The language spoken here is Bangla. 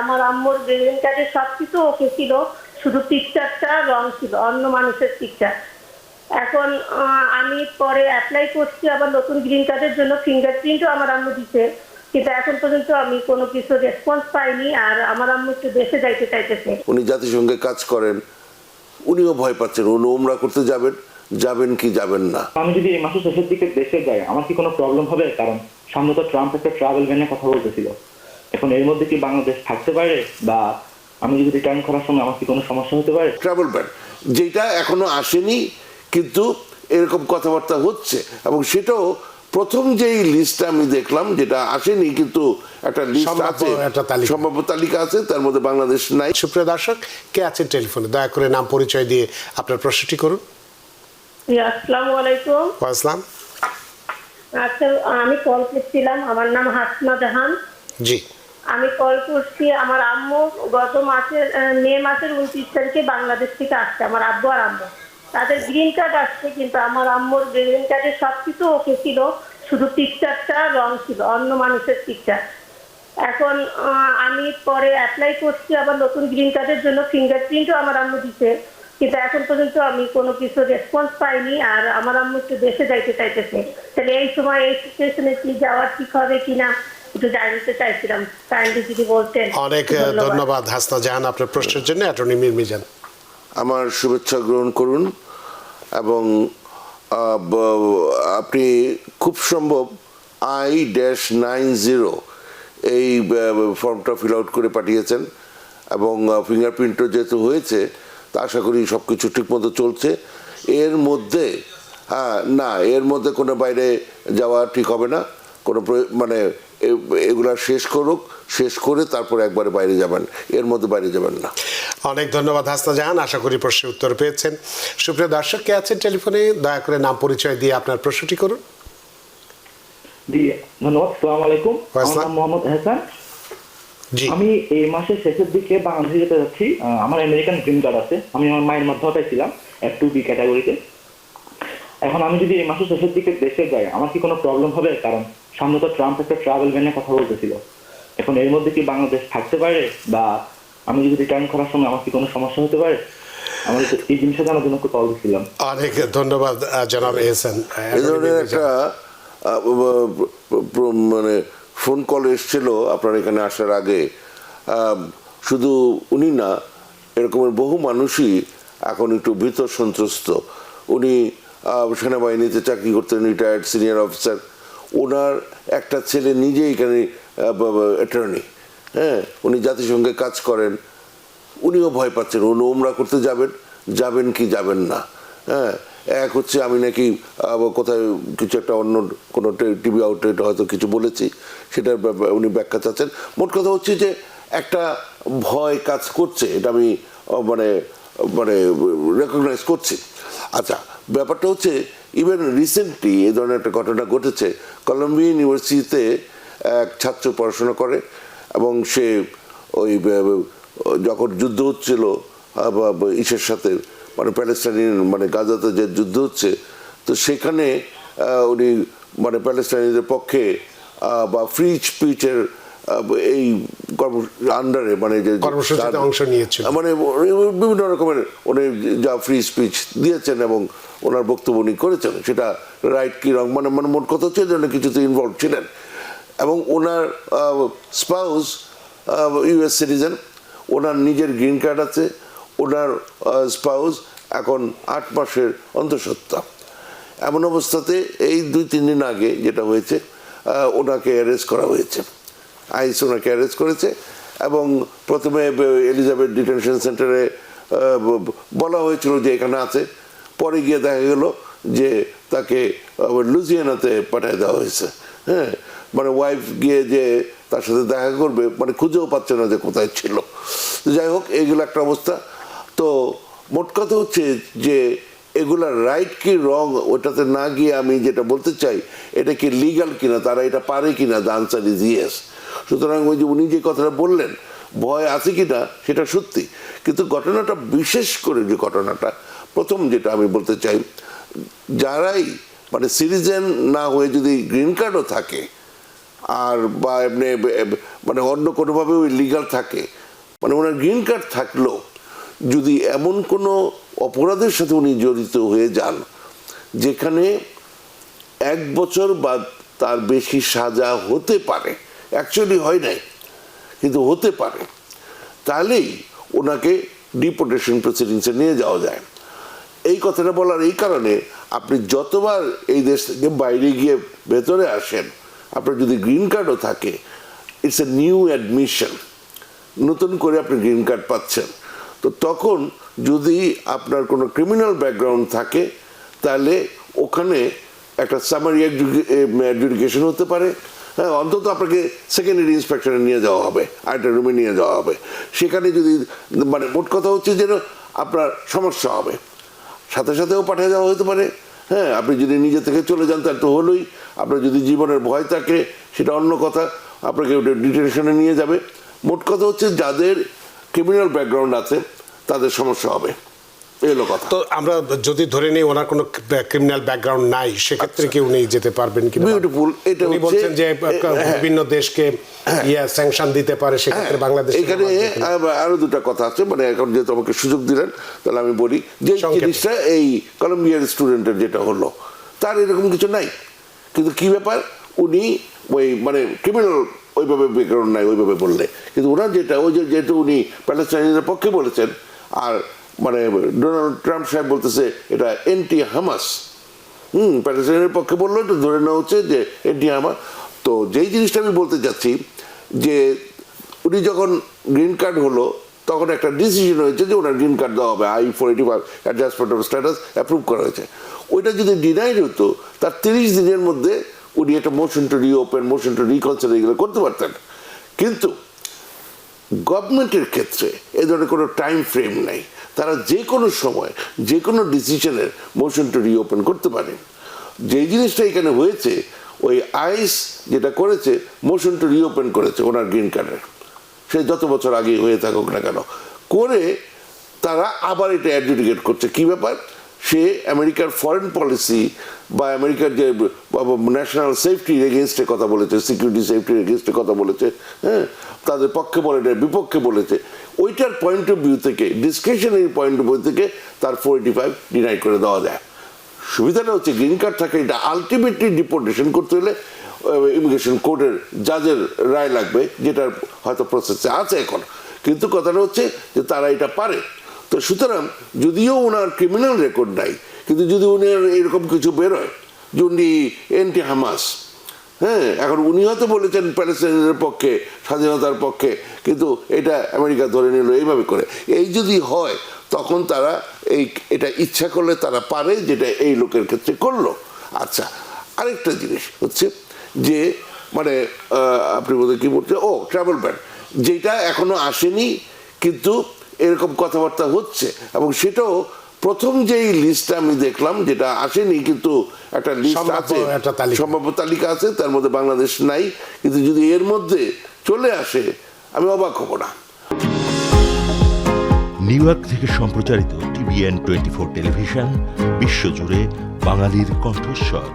আমার আম্মুর গ্রিন কার্ডের সবকিছু ওকে ছিল, শুধু পিকচারটা রং ছিল, অন্য মানুষের পিকচার। এখন আমি পরে অ্যাপ্লাই করছি আবার নতুন গ্রিন কার্ডের জন্য, ফিঙ্গারপ্রিন্টও আমার আম্মু দিছে, কিন্তু এখন পর্যন্ত আমি কোনো কিছু রেসপন্স পাইনি। আর আমার আম্মু একটু দেশে যাইতে চাইতেছে। উনি জাতিসংঘে কাজ করেন, উনিও ভয় পাচ্ছেন, উনি উমরা করতে যাবেন কি যাবেন না। আমি যদি এই মাসের শেষের দিকে দেশে যাই আমার কি কোনো প্রবলেম হবে? কারণ সামনে তো ট্রাম্প একটা ট্রাভেল ব্যানের কথা বলতেছিল। এখন এর মধ্যে কি বাংলাদেশ থাকতে পারে, বা আমি যদি রিটার্ন করার সময় আমার কি কোনো সমস্যা হতে পারে? ট্রাভেল ব্যান যেটা এখনো আসেনি, কিন্তু এরকম কথাবার্তা হচ্ছে, এবং সেটাও প্রথম যেই লিস্টটা আমি দেখলাম, যেটা আসেনি কিন্তু একটা লিস্ট আছে, সম্ভাব্য তালিকা আছে, তার মধ্যে বাংলাদেশ নাই। সুপ্রিয় দর্শক, কে আছেন টেলিফোনে? দয়া করে নাম পরিচয় দিয়ে আপনার প্রশ্নটি করুন। আসসালামু আলাইকুম। আসসালাম। আচ্ছা, আমি কল করছিলাম, আমার নাম হাসনা জাহান। জি। আমি কল করছি, আমার আম্মু গত মাসের মে মাসের 29 তারিখে বাংলাদেশ থেকে আসছে, আমার আব্বু আর আম্মু। তাদের গ্রিন কার্ড আসছে, কিন্তু আমার আম্মুর গ্রিন কার্ডের সবকিছু ওকে ছিল, শুধু পিকচারটা রং ছিল, অন্য মানুষের পিকচার। এখন আমি পরে অ্যাপ্লাই করছি আবার নতুন গ্রিন কার্ডের জন্য, ফিঙ্গারপ্রিন্টও আমার আম্মু দিছে, কিন্তু এখন পর্যন্ত আমি কোনো কিছু রেসপন্স পাইনি। আর আমার আম্মু একটু দেশে যাইতে চাইতেছে। তাহলে এই সময় এই সিচুয়েশনে কি যাওয়া ঠিক হবে কিনা একটু জানতে চাইছিলাম, কাইন্ডলি যদি বলতেন। অনেক ধন্যবাদ হাসনা জাহান আপনার প্রশ্নের জন্য। অ্যাটর্নি মীর মিজান, আমার শুভেচ্ছা গ্রহণ করুন, এবং আপনি খুব সম্ভব I-90 এই ফর্মটা ফিল আউট করে পাঠিয়েছেন, এবং ফিঙ্গারপ্রিন্টও যেহেতু হয়েছে, তা আশা করি সব কিছু ঠিকমতো চলছে। এর মধ্যে এর মধ্যে কোনো বাইরে যাওয়া ঠিক হবে না, কোনো মানে এগুলা শেষ করে তারপরে একবারে বাইরে যাবেন, এর মধ্যে বাইরে যাবেন না। অনেক ধন্যবাদ হাসনা জাহান, আশা করি প্রশ্নের উত্তর পেয়েছেন। সুপ্রিয় দর্শক, কে আছেন টেলিফোনে? দয়া করে নাম পরিচয় দিয়ে আপনার প্রশ্নটি করুন। ধন্যবাদ। আসসালামু আলাইকুম, আমার নাম মোহাম্মদ হাসান। আমি এই মাসের শেষের দিকে বাংলাদেশে যেতে যাচ্ছি। আমার আমেরিকান গ্রিন কার্ড আছে, আমি আমার মায়ের মাধ্যমে পাইছিলাম F2B ক্যাটাগরিতে। এখন আমি যদি এই মাসের শেষের দিকে দেশে যাই আমার কি কোনো প্রবলেম হবে? কারণ সামনে তো ট্রাম্প একটা ট্রাভেল ব্যানের কথা বলতেছিল। এখন এর মধ্যে কি বাংলাদেশ থাকতে পারে, বা আমি যদি রিটার্ন করার সময় আমার কি কোনো সমস্যা হতে পারে? আমি এই জিনিসটা জানার জন্য কল দিচ্ছিলাম। অনেক ধন্যবাদ জনাব এহসান। এই ধরনের একটা মানে ফোন কল এসেছিল আপনার এখানে আসার আগে। শুধু উনি না, এরকমের বহু মানুষই এখন একটু ভীত সন্ত্রস্ত। উনি সেনাবাহিনীতে চাকরি করতেন, রিটায়ার্ড সিনিয়র অফিসার। ওনার একটা ছেলে নিজে এখানে অ্যাটর্নি, হ্যাঁ, উনি জাতিসংঘে কাজ করেন, উনিও ভয় পাচ্ছেন, উনি উমরা করতে যাবেন কি যাবেন না। হ্যাঁ, এক হচ্ছে আমি নাকি কোথায় কিছু একটা অন্য কোনো টিভি আউটলেট হয়তো কিছু বলেছি, সেটার উনি ব্যাখ্যা চাচ্ছেন। মোট কথা হচ্ছে যে একটা ভয় কাজ করছে, এটা আমি মানে রেকগনাইজ করছি। আচ্ছা, ব্যাপারটা হচ্ছে ইভেন রিসেন্টলি এই ধরনের একটা ঘটনা ঘটেছে। কলম্বিয়া ইউনিভার্সিটিতে এক ছাত্র পড়াশোনা করে, এবং সে ওই যখন যুদ্ধ হচ্ছিল ইসের সাথে, মানে প্যালেস্টাইন মানে গাজাতে যে যুদ্ধ হচ্ছে, তো সেখানে উনি মানে প্যালেস্টাইনিদের পক্ষে বা ফ্রি স্পিচের এই আন্ডারে মানে যে কর্মসূচিতে অংশ নিয়েছিল, মানে বিভিন্ন রকমের উনি যা ফ্রি স্পিচ দিয়েছেন এবং ওনার বক্তব্য উনি করেছেন, সেটা রাইট কি রং মানে মানে মোট কথা হচ্ছে যেন কিছুতে ইনভলভ ছিলেন। এবং ওনার স্পাউস ইউএস সিটিজেন, ওনার নিজের গ্রিন কার্ড আছে, ওনার স্পাউস এখন 8 মাসের অন্তঃসত্ত্বা। এমন অবস্থাতে এই 2-3 দিন আগে যেটা হয়েছে, ওনাকে অ্যারেস্ট করা হয়েছে, আইস ওনাকে অ্যারেস্ট করেছে। এবং প্রথমে এলিজাবেথ ডিটেনশন সেন্টারে বলা হয়েছিল যে এখানে আছে, পরে গিয়ে দেখা গেল যে তাকে লুজিয়ানাতে পাঠিয়ে দেওয়া হয়েছে। হ্যাঁ, মানে ওয়াইফ গিয়ে যে তার সাথে দেখা করবে, মানে খুঁজেও পাচ্ছে না যে কোথায় ছিল। যাই হোক, এইগুলো একটা অবস্থা। তো মোট কথা হচ্ছে যে এগুলা রাইট কি রং ওটাতে না গিয়ে আমি যেটা বলতে চাই, এটা কি লিগাল কিনা, তারা এটা পারে কিনা, দ্য আনসার ইজ ইয়েস। সুতরাং ওই যে উনি যে কথাটা বললেন, ভয় আছে কিনা সেটা সত্যি, কিন্তু ঘটনাটা বিশেষ করে যে ঘটনাটা প্রথম যেটা আমি বলতে চাই, যারাই মানে সিটিজেন না হয়ে যদি গ্রিন কার্ডও থাকে আর বা এমনি মানে অন্য কোনোভাবে ওই লিগাল থাকে, মানে ওনার গ্রিন কার্ড থাকলেও যদি এমন কোনো অপরাধের সাথে উনি জড়িত হয়ে যান যেখানে 1 বছর বা তার বেশি সাজা হতে পারে, অ্যাকচুয়ালি হয় নাই কিন্তু হতে পারে, তাহলেই ওনাকে ডিপোর্টেশন প্রসিডিংসে নিয়ে যাওয়া যায়। এই কথাটা বলার এই কারণে, আপনি যতবার এই দেশ থেকে বাইরে গিয়ে ভেতরে আসেন, আপনার যদি গ্রিন কার্ডও থাকে, ইটস এ নিউ অ্যাডমিশন, নতুন করে আপনি গ্রিন কার্ড পাচ্ছেন। তো তখন যদি আপনার কোনো ক্রিমিনাল ব্যাকগ্রাউন্ড থাকে, তাহলে ওখানে একটা সামারি অ্যাডজুডিকেশন হতে পারে, হ্যাঁ, অন্তত আপনাকে সেকেন্ডারি ইন্সপেকশনে নিয়ে যাওয়া হবে, আরেকটা রুমে নিয়ে যাওয়া হবে। সেখানে যদি মানে মোট কথা হচ্ছে যেন আপনার সমস্যা হবে, সাথে সাথেও পাঠিয়ে দেওয়া হতে পারে। হ্যাঁ, আপনি যদি নিজে থেকে চলে যান তাহলে তো হলোই, আপনার যদি জীবনের ভয় থাকে সেটা অন্য কথা, আপনাকে ডিটেনশনে নিয়ে যাবে। মোট কথা হচ্ছে যাদের ক্রিমিনাল ব্যাকগ্রাউন্ড আছে তাদের সমস্যা হবে, এই হলো কথা। তো আমরা যদি ধরে নিই ওনার কোনো ক্রিমিনাল ব্যাকগ্রাউন্ড নাই, সেক্ষেত্রে কি উনি যেতে পারবেন কি? বিউটিফুল। এটা উনি বলছেন যে বিভিন্ন দেশকে স্যাংশন দিতে পারে, সেক্ষেত্রে বাংলাদেশ। এখানে আরো দুটা কথা আছে, মানে এখন যেহেতু আমাকে সুযোগ দিলেন তাহলে আমি বলি যে জিনিসটা এই কলম্বিয়ার স্টুডেন্টের যেটা হলো, তার এরকম কিছু নাই, কিন্তু কি ব্যাপার, উনি ওই মানে ক্রিমিনাল ওইভাবে ব্যাকগ্রাউন্ড নাই ওইভাবে বললে, কিন্তু ওনার যেটা ওই যেহেতু উনি প্যালেস্টাইনের পক্ষে বলেছেন, আর মানে ডোনাল্ড ট্রাম্প সাহেব বলতেছে এটা এন্টি হামাস, প্যালেস্টাইনের পক্ষে বললো, এটা ধরে নেওয়া হচ্ছে যে এন্টি হামাস। তো যেই জিনিসটা আমি বলতে চাচ্ছি যে উনি যখন গ্রিন কার্ড হলো তখন একটা ডিসিশন হয়েছে যে ওনার গ্রিন কার্ড দেওয়া হবে, I-485 adjustment of status approve করা হয়েছে। ওইটা যদি ডিনাইড হতো, তার 30 দিনের মধ্যে উনি একটা motion to reopen, motion to reconsider এগুলো করতে পারতেন। কিন্তু গভর্নমেন্টের ক্ষেত্রে এ ধরনের কোনো টাইম ফ্রেম নাই, তারা যে কোনো সময় যে কোনো ডিসিশনের মোশন টু রিওপেন করতে পারে। যেই জিনিসটা এখানে হয়েছে, ওই আইস যেটা করেছে মোশন টু রিওপেন করেছে ওনার গ্রিন কার্ডের, সে যত বছর আগে হয়ে থাকুক না কেন, করে তারা আবার এটা অ্যাডজুডিকেট করছে। কি ব্যাপার, সে আমেরিকার ফরেন পলিসি বা আমেরিকার যে ন্যাশনাল সেফটির এগেনস্টে কথা বলেছে, সিকিউরিটি সেফটির এগেনস্টে কথা বলেছে, হ্যাঁ, তাদের পক্ষে বলে না বিপক্ষে বলেছে, ওইটার পয়েন্ট অফ ভিউ থেকে, ডিসক্রিপশনারি পয়েন্ট অফ ভিউ থেকে তার 485 ডিনাই করে দেওয়া যায়। সুবিধাটা হচ্ছে গ্রিন কার্ড থাকে, এটা আলটিমেটলি ডিপোর্টেশন করতে হলে ইমিগ্রেশন কোর্টের জাজের রায় লাগবে, যেটার হয়তো প্রসেসে আছে এখন, কিন্তু কথাটা হচ্ছে যে তারা এটা পারে। তো সুতরাং যদিও ওনার ক্রিমিনাল রেকর্ড নাই, কিন্তু যদি উনি এরকম কিছু বেরোয় যে উনি এন্টি হামাস, হ্যাঁ, এখন উনি হয়তো বলেছেন প্যালেস্টাইনের পক্ষে, স্বাধীনতার পক্ষে, কিন্তু এটা আমেরিকা ধরে নিল এইভাবে করে, এই যদি হয় তখন তারা এটা ইচ্ছা করলে তারা পারে, যেটা এই লোকের ক্ষেত্রে করলো। আচ্ছা, আরেকটা জিনিস হচ্ছে যে মানে আপনি বোধহয় কি বলছেন, ট্রাভেল ব্যান, যেটা এখনো আসেনি কিন্তু এরকম কথাবার্তা হচ্ছে, এবং সেটাও প্রথম যেই লিস্টটা আমি দেখলাম, যেটা আসেনি কিন্তু একটা লিস্ট আছে, সম্ভাব্য তালিকা আছে, তার মধ্যে বাংলাদেশ নাই, কিন্তু যদি এর মধ্যে চলে আসে আমি অবাক হব না। নিউ ইয়র্ক থেকে সম্প্রচারিত TVN 24 টেলিভিশন, বিশ্বজুড়ে বাঙালির কণ্ঠস্বর।